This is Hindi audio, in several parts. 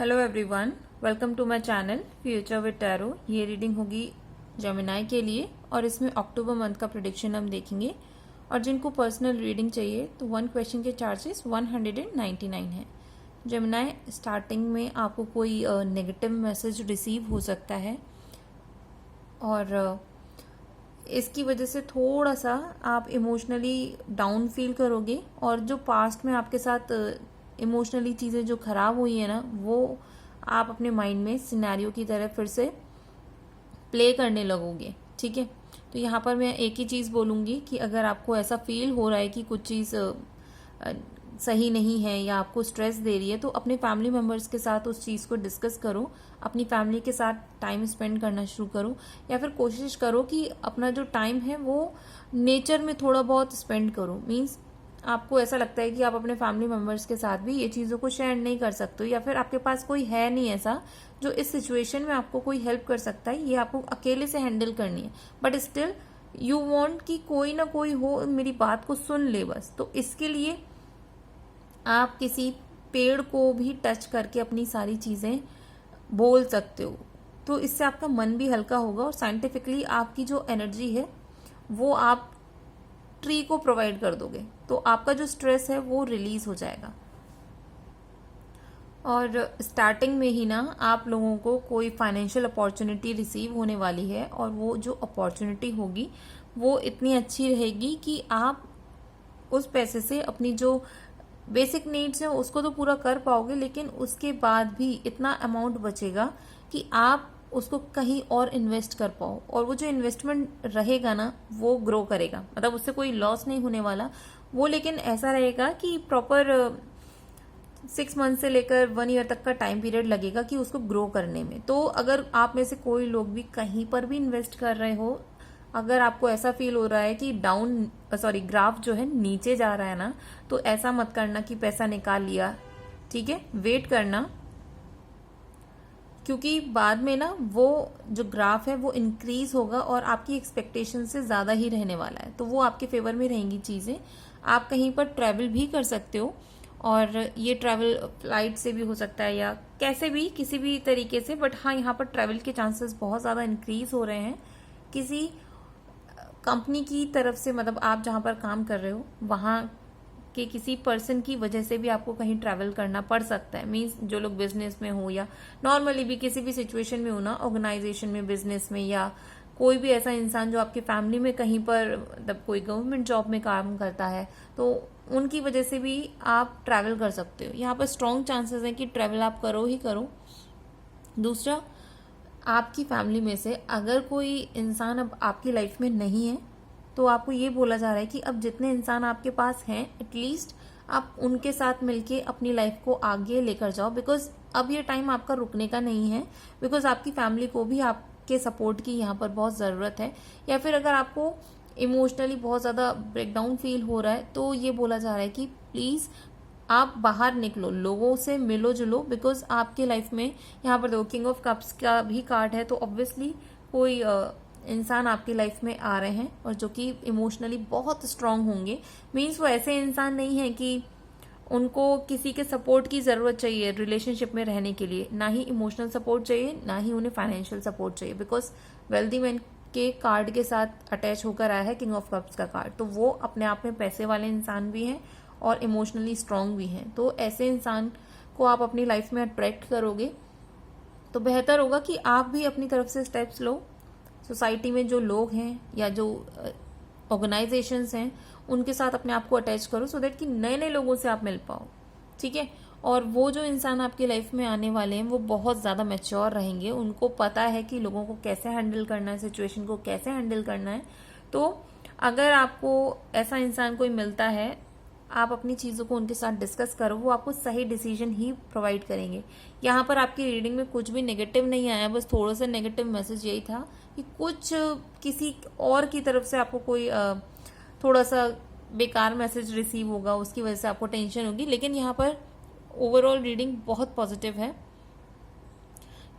Hello everyone, welcome to my channel future with tarot. ये रीडिंग होगी जेमिनाई के लिए और इसमें अक्टूबर मंथ का प्रेडिक्शन हम देखेंगे। और जिनको पर्सनल रीडिंग चाहिए तो 1 क्वेश्चन के चार्जेस 199 है। जेमिनाई, स्टार्टिंग में आपको कोई नेगेटिव मैसेज रिसीव हो सकता है और इसकी वजह से थोड़ा सा आप इमोशनली डाउन फील करोगे और जो पास्ट में आपके साथ इमोशनली चीज़ें जो खराब हुई है ना, वो आप अपने माइंड में सिनेरियो की तरह फिर से प्ले करने लगोगे। ठीक है, तो यहाँ पर मैं एक ही चीज़ बोलूँगी कि अगर आपको ऐसा फील हो रहा है कि कुछ चीज़ सही नहीं है या आपको स्ट्रेस दे रही है, तो अपने फैमिली मेम्बर्स के साथ उस चीज़ को डिस्कस करो, अपनी फैमिली के साथ टाइम स्पेंड करना शुरू करो, या फिर कोशिश करो कि अपना जो टाइम है वो नेचर में थोड़ा बहुत स्पेंड करो। मीन्स आपको ऐसा लगता है कि आप अपने फैमिली मेम्बर्स के साथ भी ये चीज़ों को शेयर नहीं कर सकते हो, या फिर आपके पास कोई है नहीं ऐसा जो इस सिचुएशन में आपको कोई हेल्प कर सकता है, ये आपको अकेले से हैंडल करनी है। बट स्टिल यू वांट कि कोई ना कोई हो मेरी बात को सुन ले बस। तो इसके लिए आप किसी पेड़ को भी टच करके अपनी सारी चीज़ें बोल सकते हो, तो इससे आपका मन भी हल्का होगा और साइंटिफिकली आपकी जो एनर्जी है वो आप ट्री को प्रोवाइड कर दोगे, तो आपका जो स्ट्रेस है वो रिलीज हो जाएगा। और स्टार्टिंग में ही ना आप लोगों को कोई फाइनेंशियल अपॉर्चुनिटी रिसीव होने वाली है और वो जो अपॉर्चुनिटी होगी वो इतनी अच्छी रहेगी कि आप उस पैसे से अपनी जो बेसिक नीड्स हैं उसको तो पूरा कर पाओगे, लेकिन उसके बाद भी इतना अमाउंट बचेगा कि आप उसको कहीं और इन्वेस्ट कर पाओ, और वो जो इन्वेस्टमेंट रहेगा ना वो ग्रो करेगा। मतलब उससे कोई लॉस नहीं होने वाला वो, लेकिन ऐसा रहेगा कि प्रॉपर 6 मंथ से लेकर 1 ईयर तक का टाइम पीरियड लगेगा कि उसको ग्रो करने में। तो अगर आप में से कोई लोग भी कहीं पर भी इन्वेस्ट कर रहे हो, अगर आपको ऐसा फील हो रहा है कि ग्राफ जो है नीचे जा रहा है ना, तो ऐसा मत करना कि पैसा निकाल लिया। ठीक है, वेट करना, क्योंकि बाद में ना वो जो ग्राफ है वो इंक्रीज होगा और आपकी एक्सपेक्टेशन से ज्यादा ही रहने वाला है, तो वो आपके फेवर में रहेंगी चीजें। आप कहीं पर ट्रैवल भी कर सकते हो, और ये ट्रैवल फ्लाइट से भी हो सकता है या कैसे भी किसी भी तरीके से। बट हाँ, यहाँ पर ट्रैवल के चांसेस बहुत ज्यादा इंक्रीज हो रहे हैं किसी कंपनी की तरफ से। मतलब आप जहाँ पर काम कर रहे हो वहाँ कि किसी पर्सन की वजह से भी आपको कहीं ट्रैवल करना पड़ सकता है। मीन्स जो लोग बिजनेस में हो या नॉर्मली भी किसी भी सिचुएशन में हो ना, ऑर्गेनाइजेशन में, बिजनेस में, या कोई भी ऐसा इंसान जो आपके फैमिली में कहीं पर मतलब कोई गवर्नमेंट जॉब में काम करता है, तो उनकी वजह से भी आप ट्रैवल कर सकते हो। यहाँ पर स्ट्रॉन्ग चांसेस हैं कि ट्रैवल आप करो ही करो। दूसरा, आपकी फैमिली में से अगर कोई इंसान अब आपकी लाइफ में नहीं है, तो आपको ये बोला जा रहा है कि अब जितने इंसान आपके पास हैं एटलीस्ट आप उनके साथ मिलके अपनी लाइफ को आगे लेकर जाओ, बिकॉज अब ये टाइम आपका रुकने का नहीं है। बिकॉज आपकी फैमिली को भी आपके सपोर्ट की यहाँ पर बहुत ज़रूरत है। या फिर अगर आपको इमोशनली बहुत ज़्यादा ब्रेकडाउन फील हो रहा है, तो ये बोला जा रहा है कि प्लीज़ आप बाहर निकलो, लोगों से मिलो जुलो, बिकॉज आपके लाइफ में यहाँ पर देखो किंग ऑफ कप्स का भी कार्ड है, तो ऑब्वियसली कोई इंसान आपकी लाइफ में आ रहे हैं और जो कि इमोशनली बहुत स्ट्रांग होंगे। मीन्स वो ऐसे इंसान नहीं है कि उनको किसी के सपोर्ट की जरूरत चाहिए रिलेशनशिप में रहने के लिए, ना ही इमोशनल सपोर्ट चाहिए, ना ही उन्हें फाइनेंशियल सपोर्ट चाहिए, बिकॉज वेल्दी मैन के कार्ड के साथ अटैच होकर आया है किंग ऑफ कप्स का कार्ड। तो वो अपने आप में पैसे वाले इंसान भी हैं और इमोशनली स्ट्रांग भी हैं। तो ऐसे इंसान को आप अपनी लाइफ में अट्रैक्ट करोगे तो बेहतर होगा कि आप भी अपनी तरफ से स्टेप्स लो। सोसाइटी में जो लोग हैं या जो ऑर्गेनाइजेशंस हैं उनके साथ अपने आप को अटैच करो, सो दैट कि नए नए लोगों से आप मिल पाओ। ठीक है, और वो जो इंसान आपकी लाइफ में आने वाले हैं वो बहुत ज़्यादा मैच्योर रहेंगे, उनको पता है कि लोगों को कैसे हैंडल करना है, सिचुएशन को कैसे हैंडल करना है। तो अगर आपको ऐसा इंसान कोई मिलता है, आप अपनी चीज़ों को उनके साथ डिस्कस करो, वो आपको सही डिसीजन ही प्रोवाइड करेंगे। यहाँ पर आपकी रीडिंग में कुछ भी नेगेटिव नहीं आया, बस थोड़ा सा नेगेटिव मैसेज यही था कि कुछ किसी और की तरफ से आपको कोई थोड़ा सा बेकार मैसेज रिसीव होगा, उसकी वजह से आपको टेंशन होगी। लेकिन यहाँ पर ओवरऑल रीडिंग बहुत पॉजिटिव है,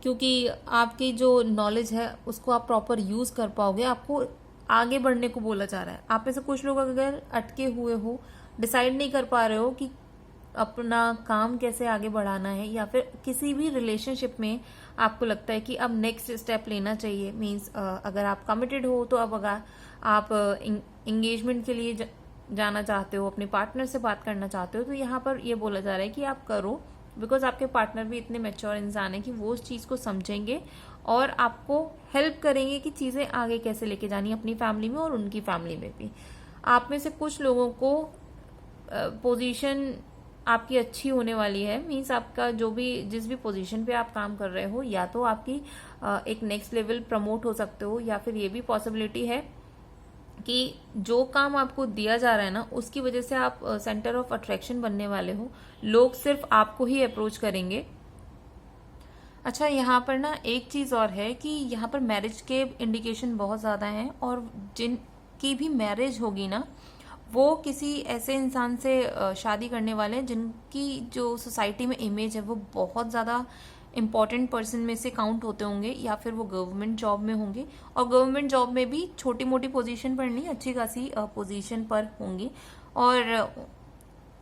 क्योंकि आपकी जो नॉलेज है उसको आप प्रॉपर यूज कर पाओगे। आपको आगे बढ़ने को बोला जा रहा है। आप में से कुछ लोग अगर अटके हुए हो, डिसाइड नहीं कर पा रहे हो कि अपना काम कैसे आगे बढ़ाना है, या फिर किसी भी रिलेशनशिप में आपको लगता है कि अब नेक्स्ट स्टेप लेना चाहिए। मीन्स अगर आप कमिटेड हो तो अब अगर आप एंगेजमेंट के लिए जाना चाहते हो, अपने पार्टनर से बात करना चाहते हो, तो यहाँ पर ये बोला जा रहा है कि आप करो, बिकॉज आपके पार्टनर भी इतने मैच्योर इंसान है कि वो उस चीज़ को समझेंगे और आपको हेल्प करेंगे कि चीज़ें आगे कैसे लेके जानी अपनी फैमिली में और उनकी फैमिली में भी। आप में से कुछ लोगों को पोजीशन आपकी अच्छी होने वाली है। मीन्स आपका जो भी जिस भी पोजीशन पे आप काम कर रहे हो, या तो आपकी एक नेक्स्ट लेवल प्रमोट हो सकते हो, या फिर ये भी पॉसिबिलिटी है कि जो काम आपको दिया जा रहा है ना, उसकी वजह से आप सेंटर ऑफ अट्रैक्शन बनने वाले हो। लोग सिर्फ आपको ही अप्रोच करेंगे। अच्छा, यहाँ पर ना एक चीज और है कि यहाँ पर मैरिज के इंडिकेशन बहुत ज्यादा हैं, और जिनकी भी मैरिज होगी ना, वो किसी ऐसे इंसान से शादी करने वाले हैं जिनकी जो सोसाइटी में इमेज है वो बहुत ज़्यादा इम्पॉर्टेंट पर्सन में से काउंट होते होंगे, या फिर वो गवर्नमेंट जॉब में होंगे, और गवर्नमेंट जॉब में भी छोटी मोटी पोजीशन पर नहीं, अच्छी खासी पोजीशन पर होंगी। और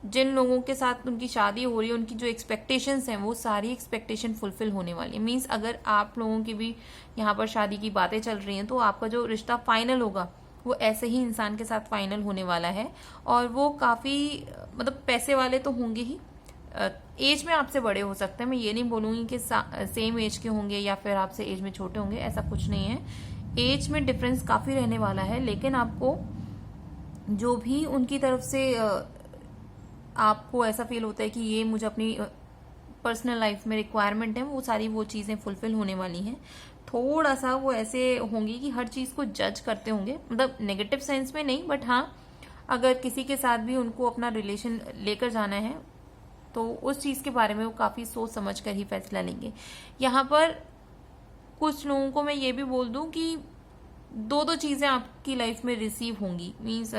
जिन लोगों के साथ उनकी शादी हो रही है, उनकी जो एक्सपेक्टेशंस हैं वो सारी एक्सपेक्टेशन फुलफिल होने वाली है। मीन्स अगर आप लोगों की भी यहाँ पर शादी की बातें चल रही हैं, तो आपका जो रिश्ता फाइनल होगा वो ऐसे ही इंसान के साथ फाइनल होने वाला है। और वो काफी मतलब पैसे वाले तो होंगे ही, एज में आपसे बड़े हो सकते हैं। मैं ये नहीं बोलूंगी कि सेम एज के होंगे या फिर आपसे एज में छोटे होंगे, ऐसा कुछ नहीं है। एज में डिफरेंस काफी रहने वाला है, लेकिन आपको जो भी उनकी तरफ से आपको ऐसा फील होता है कि ये मुझे अपनी पर्सनल लाइफ में रिक्वायरमेंट है, वो सारी वो चीजें फुलफिल होने वाली हैं। थोड़ा सा वो ऐसे होंगी कि हर चीज को जज करते होंगे, मतलब नेगेटिव सेंस में नहीं, बट हाँ अगर किसी के साथ भी उनको अपना रिलेशन लेकर जाना है तो उस चीज के बारे में वो काफी सोच समझ कर ही फैसला लेंगे। यहाँ पर कुछ लोगों को मैं ये भी बोल दूं कि दो चीजें आपकी लाइफ में रिसीव होंगी। मीन्स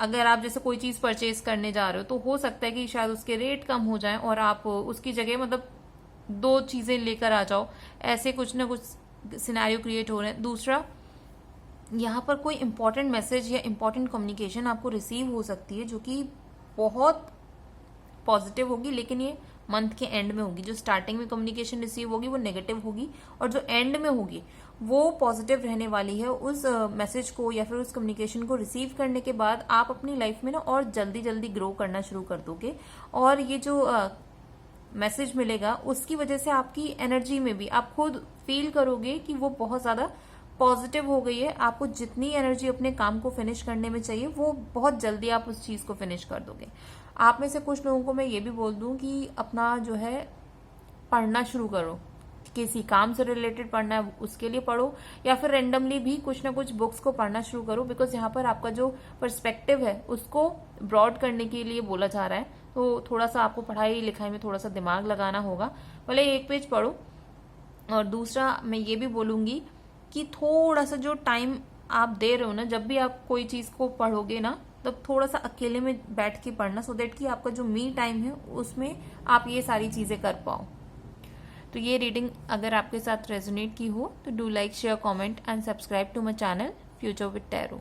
अगर आप जैसे कोई चीज परचेज करने जा रहे हो, तो हो सकता है कि शायद उसके रेट कम हो जाए और आप उसकी जगह मतलब दो चीजें लेकर आ जाओ, ऐसे कुछ ना कुछ सिनेरियो क्रिएट हो रहे हैं। दूसरा, यहाँ पर कोई इंपॉर्टेंट मैसेज या इंपॉर्टेंट कम्युनिकेशन आपको रिसीव हो सकती है जो कि बहुत पॉजिटिव होगी, लेकिन ये मंथ के एंड में होगी। जो स्टार्टिंग में कम्युनिकेशन रिसीव होगी वो नेगेटिव होगी, और जो एंड में होगी वो पॉजिटिव रहने वाली है। उस मैसेज को या फिर उस कम्युनिकेशन को रिसीव करने के बाद आप अपनी लाइफ में ना और जल्दी जल्दी ग्रो करना शुरू कर दोगे, और ये जो मैसेज मिलेगा उसकी वजह से आपकी एनर्जी में भी आप खुद फील करोगे कि वो बहुत ज्यादा पॉजिटिव हो गई है। आपको जितनी एनर्जी अपने काम को फिनिश करने में चाहिए वो बहुत जल्दी आप उस चीज को फिनिश कर दोगे। आप में से कुछ लोगों को मैं ये भी बोल दूं कि अपना जो है पढ़ना शुरू करो, किसी काम से रिलेटेड पढ़ना है उसके लिए पढ़ो, या फिर रेंडमली भी कुछ ना कुछ बुक्स को पढ़ना शुरू करो, बिकॉज यहाँ पर आपका जो पर्सपेक्टिव है उसको ब्रॉड करने के लिए बोला जा रहा है। तो थोड़ा सा आपको पढ़ाई लिखाई में थोड़ा सा दिमाग लगाना होगा, भले एक पेज पढ़ो। और दूसरा मैं ये भी बोलूंगी कि थोड़ा सा जो टाइम आप दे रहे हो ना, जब भी आप कोई चीज को पढ़ोगे ना, तब थोड़ा सा अकेले में बैठ के पढ़ना, सो दैट कि आपका जो मी टाइम है उसमें आप ये सारी चीजें कर पाओ। तो ये रीडिंग अगर आपके साथ रेजोनेट की हो तो do like, share, comment and subscribe to my channel future with tarot.